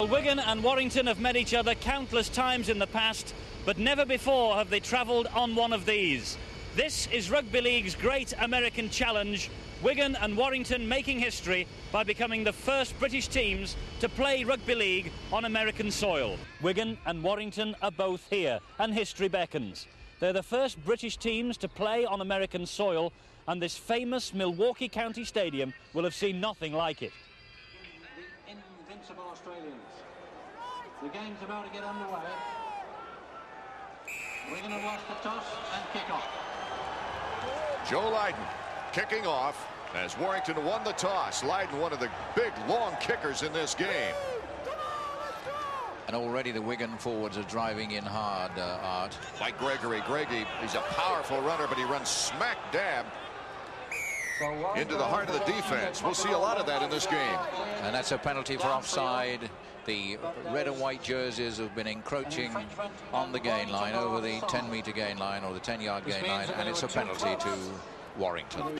Wigan and Warrington have met each other countless times in the past, but never before have they travelled on one of these. This is Rugby League's great American challenge, Wigan and Warrington making history by becoming the first British teams to play Rugby League on American soil. Wigan and Warrington are both here, and history beckons. They're the first British teams to play on American soil, and this famous Milwaukee County Stadium will have seen nothing like it. The invincible Australians. The game's about to get underway. Wigan have lost the toss and kick off. Joe Lydon kicking off as Warrington won the toss. Lydon, one of the big, long kickers in this game. And already the Wigan forwards are driving in hard, Art. Like Gregory. He's a powerful runner, but he runs smack dab into the heart of the defense. We'll see a lot of that in this game. And that's a penalty for offside. The red and white jerseys have been encroaching on the gain line, over the 10-metre gain line or the 10-yard gain line, and it's a penalty to Warrington.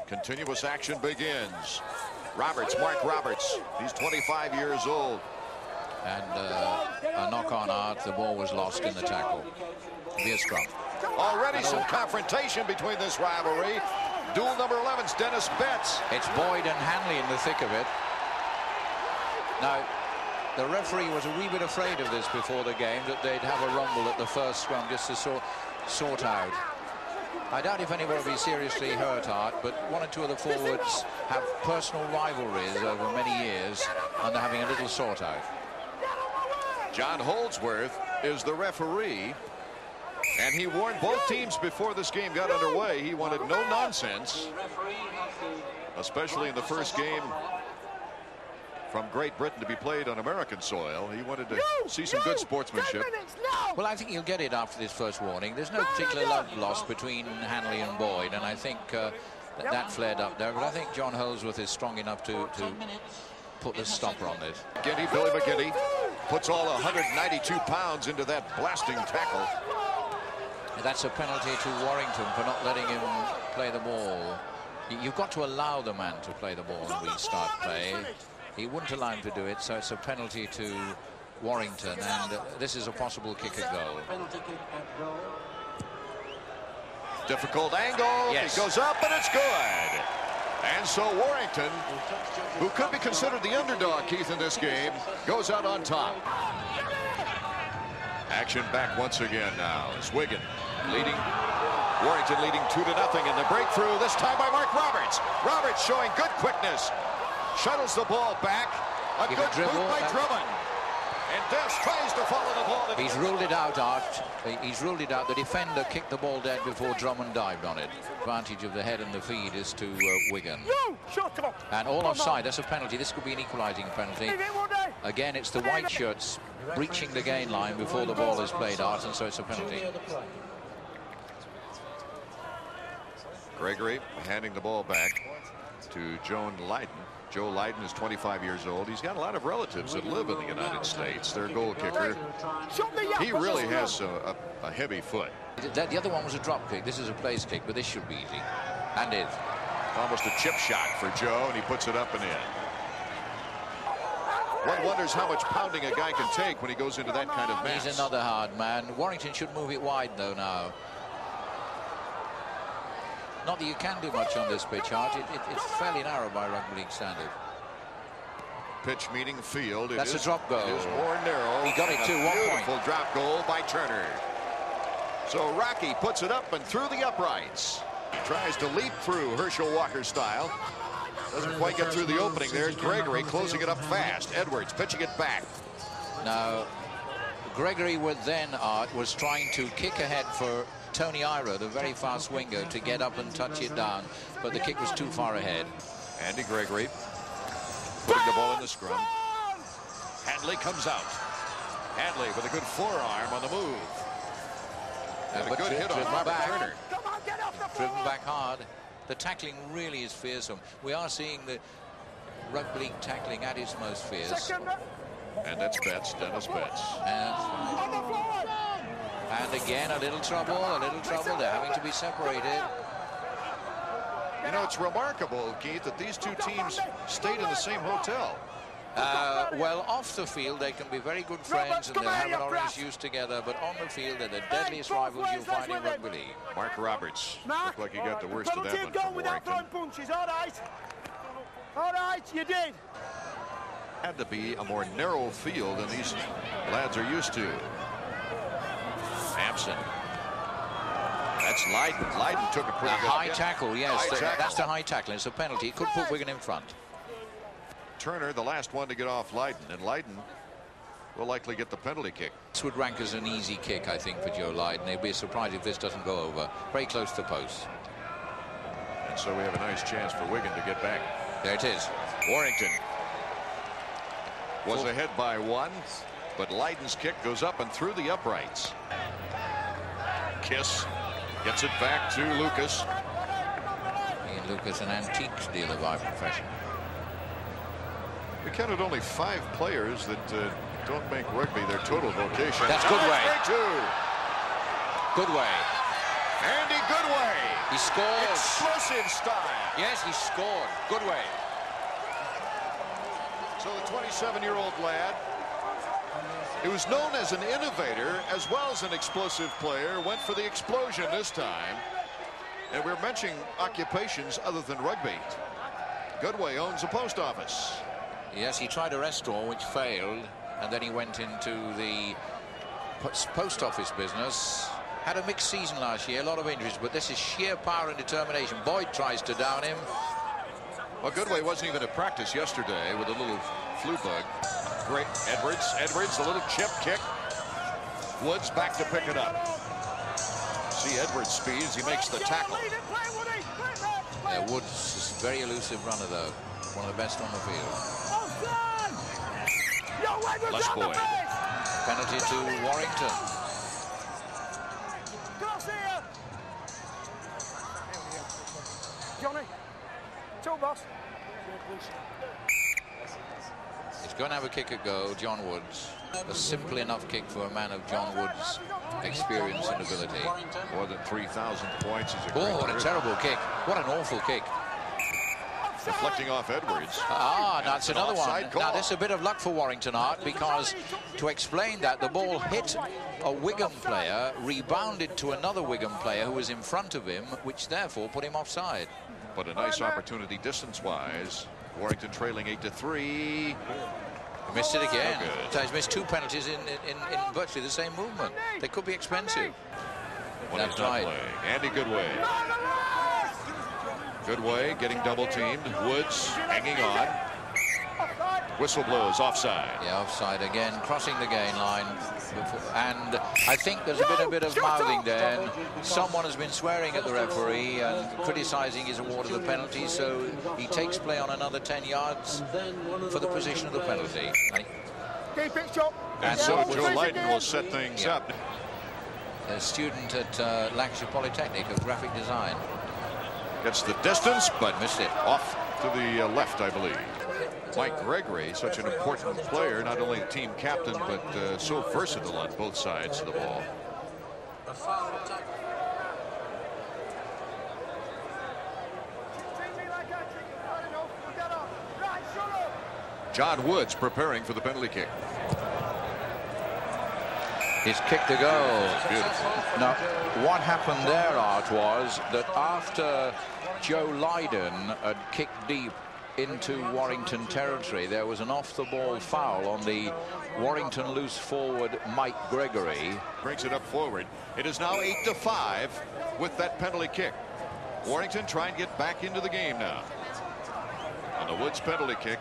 Continuous action begins. Mark Roberts, he's 25 years old. And a knock on, Art. The ball was lost in the tackle. Be a scrum. Already some confrontation between this rivalry. Duel number 11's Dennis Betts. It's Boyd and Hanley in the thick of it. Now, the referee was a wee bit afraid of this before the game, that they'd have a rumble at the first scrum just to sort out. I doubt if anyone will be seriously hurt, Art, but one or two of the forwards have personal rivalries over many years, and they're having a little sort out. John Holdsworth is the referee, and he warned both teams before this game got underway. He wanted no nonsense, especially in the first game from Great Britain to be played on American soil. He wanted to see some good sportsmanship. Well, I think you'll get it after this first warning. There's no particular love lost between Hanley and Boyd, and I think that flared up there. But I think John Holdsworth is strong enough to put the stopper on this. Billy McGinty puts all 192 pounds into that blasting tackle. That's a penalty to Warrington for not letting him play the ball. You've got to allow the man to play the ball when we start play. He wouldn't allow him to do it, so it's a penalty to Warrington, and this is a possible kick at goal. Difficult angle. Yes. It goes up, and it's good. And so Warrington, who could be considered the underdog, Keith, in this game, goes out on top. Action back once again now. It's Wigan leading. Warrington leading 2-0 in the breakthrough, this time by Mark Roberts. Roberts showing good quickness. Shuttles the ball back. A good move by Drummond. And Des tries to follow the ball. He's ruled it out, Art. He's ruled it out. The defender kicked the ball dead before Drummond dived on it. Advantage of the head and the feet is to Wigan. And all offside. That's a penalty. This could be an equalising penalty. Again, it's the white shirts breaching the gain line before the ball is played, Art, and so it's a penalty. Gregory handing the ball back to Joe Lydon. Joe Lydon is 25 years old. He's got a lot of relatives that live in the United States. Their goal kicker, he really has a heavy foot. The other one was a drop kick. This is a place kick, but this should be easy. And it. Almost a chip shot for Joe, and he puts it up and in. One wonders how much pounding a guy can take when he goes into that kind of mess. He's another hard man. Warrington should move it wide, though, now. Not that you can do much on this pitch, Art. It's fairly narrow by rugby league standard. Pitch meaning field. That's a drop goal. It is more narrow. He got it too. 1 point. Beautiful drop goal by Turner. So Rocky puts it up and through the uprights. Tries to leap through Herschel Walker style. Doesn't quite get through the opening. There's Gregory closing it up fast. Edwards pitching it back. Now, Gregory was trying to kick ahead for Tony Ira, the very fast winger, to get up and touch it down, but the kick was too far ahead. Andy Gregory putting the ball in the scrum. Hanley comes out. Hanley with a good forearm on the move. And a good hit on Robert Turner. Driven back hard. The tackling really is fearsome. We are seeing the rugby league tackling at its most fierce. And that's Betts, Dennis Betts. And again, a little trouble. They're having to be separated. You know, it's remarkable, Keith, that these two teams stayed in the same hotel. Well, off the field, they can be very good friends and they'll have an orange juice together, but on the field, they're the deadliest rivals you'll find in rugby league. Mark Roberts looked like he got the worst of that one from Warrington. Punches. All right, you did. Had to be a more narrow field than these lads are used to. Sampson. That's Leyden. Leyden took a pretty good high tackle, yes. That's the high tackle. It's a penalty. It could put Wigan in front. Turner, the last one to get off Leyden, and Leyden will likely get the penalty kick. This would rank as an easy kick, I think, for Joe Leyden. They'd be surprised if this doesn't go over. Very close to the post. And so we have a nice chance for Wigan to get back. There it is. Warrington was ahead by 1, but Leyden's kick goes up and through the uprights. Kiss gets it back to Lucas. Ian Lucas, an antiques dealer by profession. We counted only 5 players that don't make rugby their total vocation. That's Goodway. Goodway. Andy Goodway. He scored. Explosive style. Yes, he scored. Goodway. So the 27-year-old lad, who was known as an innovator as well as an explosive player, went for the explosion this time. And we're mentioning occupations other than rugby. Goodway owns a post office. Yes, he tried a restaurant which failed, and then he went into the post office business. Had a mixed season last year, a lot of injuries, but this is sheer power and determination. Boyd tries to down him. Well, Goodway wasn't even at practice yesterday with a little flu bug. Great. Edwards, a little chip kick. Woods back to pick it up. See Edwards' speed as he makes the tackle. Yeah, Woods is a very elusive runner, though. One of the best on the field. Les Boyd. Penalty to Warrington. Johnny, two boss. He's going to have a kick at goal, John Woods. A simple enough kick for a man of John Woods' experience and ability. More than 3,000 points. What a terrible kick. What an awful kick. Deflecting off Edwards. Now that's another one. Now there's a bit of luck for Warrington, Art, because to explain that, the ball hit a Wigan player, rebounded to another Wigan player who was in front of him, which therefore put him offside. But a nice opportunity distance-wise. Warrington trailing 8-3. He missed it again. So he's missed 2 penalties in virtually the same movement. They could be expensive. That's right. Andy Goodway. Goodway getting double-teamed. Woods hanging on. Whistle blows, offside. Yeah, offside again, crossing the gain line. And I think there's been a bit of mouthing there. And someone has been swearing at the referee and criticising his award of the penalty, so he takes play on another 10 yards for the position of the penalty. And so Joe Leyden will set things up. A student at Lancashire Polytechnic of graphic design. Gets the distance, but missed it. Off to the left, I believe. Mike Gregory, such an important player, not only team captain, but so versatile on both sides of the ball. John Woods preparing for the penalty kick. He's kicked the goal. Now, what happened there, Art, was that after Joe Leyden had kicked deep into Warrington territory, there was an off-the-ball foul on the Warrington loose forward Mike Gregory. Brings it up forward. It is now 8-5 with that penalty kick. Warrington trying to get back into the game now. On the Woods penalty kick.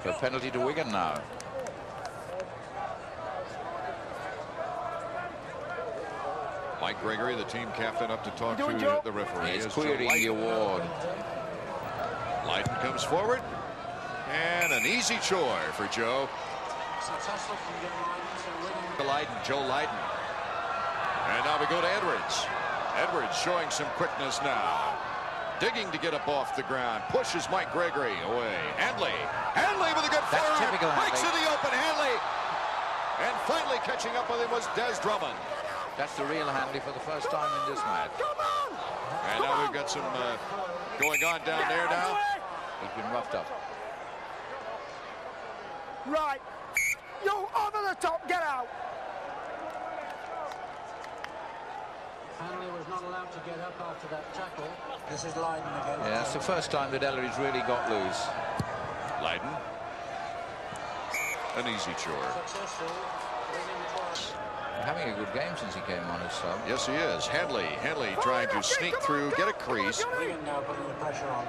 A penalty to Wigan now. Mike Gregory, the team captain, up to talk to the referee. He's querying the award. Leyden comes forward, and an easy chore for Joe. Joe Leyden. And now we go to Edwards. Edwards showing some quickness now. Digging to get up off the ground. Pushes Mike Gregory away. Hanley with a good forward. Breaks in the open. Hanley. And finally catching up with him was Des Drummond. That's the real Hanley for the first time in this match. And now we've got some going on down there now. He's been roughed up. Right. You over the top, get out. Hanley was not allowed to get up after that tackle. This is Lydon again. Yeah, it's the first time that Ellery's really got loose. Lydon. An easy chore. Successful. Having a good game since he came on as sub. Yes, he is. Hanley trying to sneak through, get a crease. Wigan now putting the pressure on.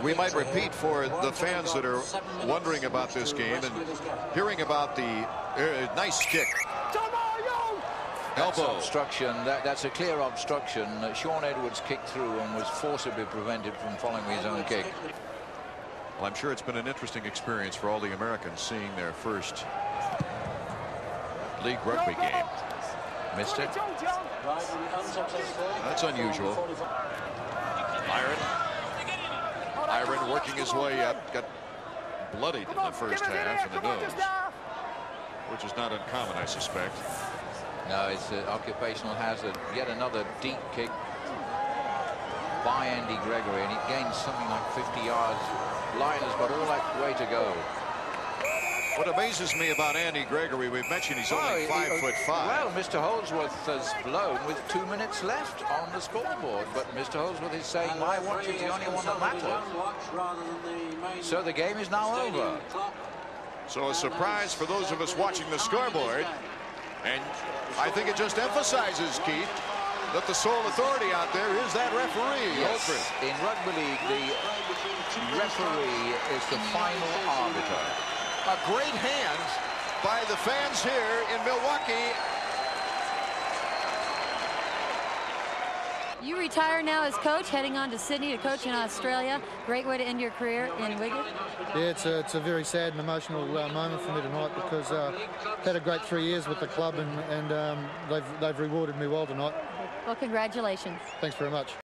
We might repeat for the fans that are wondering about this game and hearing about the nice kick. Elbow. Obstruction. That's a clear obstruction. Sean Edwards kicked through and was forcibly prevented from following his own kick. Well, I'm sure it's been an interesting experience for all the Americans seeing their first league rugby game. Missed it. That's unusual. Iron working his way up, got bloodied in the first half in the nose, which is not uncommon, I suspect. No, it's an occupational hazard. Yet another deep kick by Andy Gregory, and he gains something like 50 yards. Lyon has got all that way to go. What amazes me about Andy Gregory, we've mentioned he's only 5'5". Well, Mr. Holdsworth has blown with 2 minutes left on the scoreboard, but Mr. Holdsworth is saying my watch is the only one that matters. So the game is now over. So a surprise for those of us watching the scoreboard, and I think it just emphasizes, Keith, that the sole authority out there is that referee. Yes. In rugby league, the referee is the final arbiter. A great hand by the fans here in Milwaukee. You retire now as coach, heading on to Sydney to coach in Australia. Great way to end your career in Wigan. Yeah, it's a very sad and emotional moment for me tonight, because I've had a great 3 years with the club, and they've rewarded me well tonight. Well, congratulations. Thanks very much.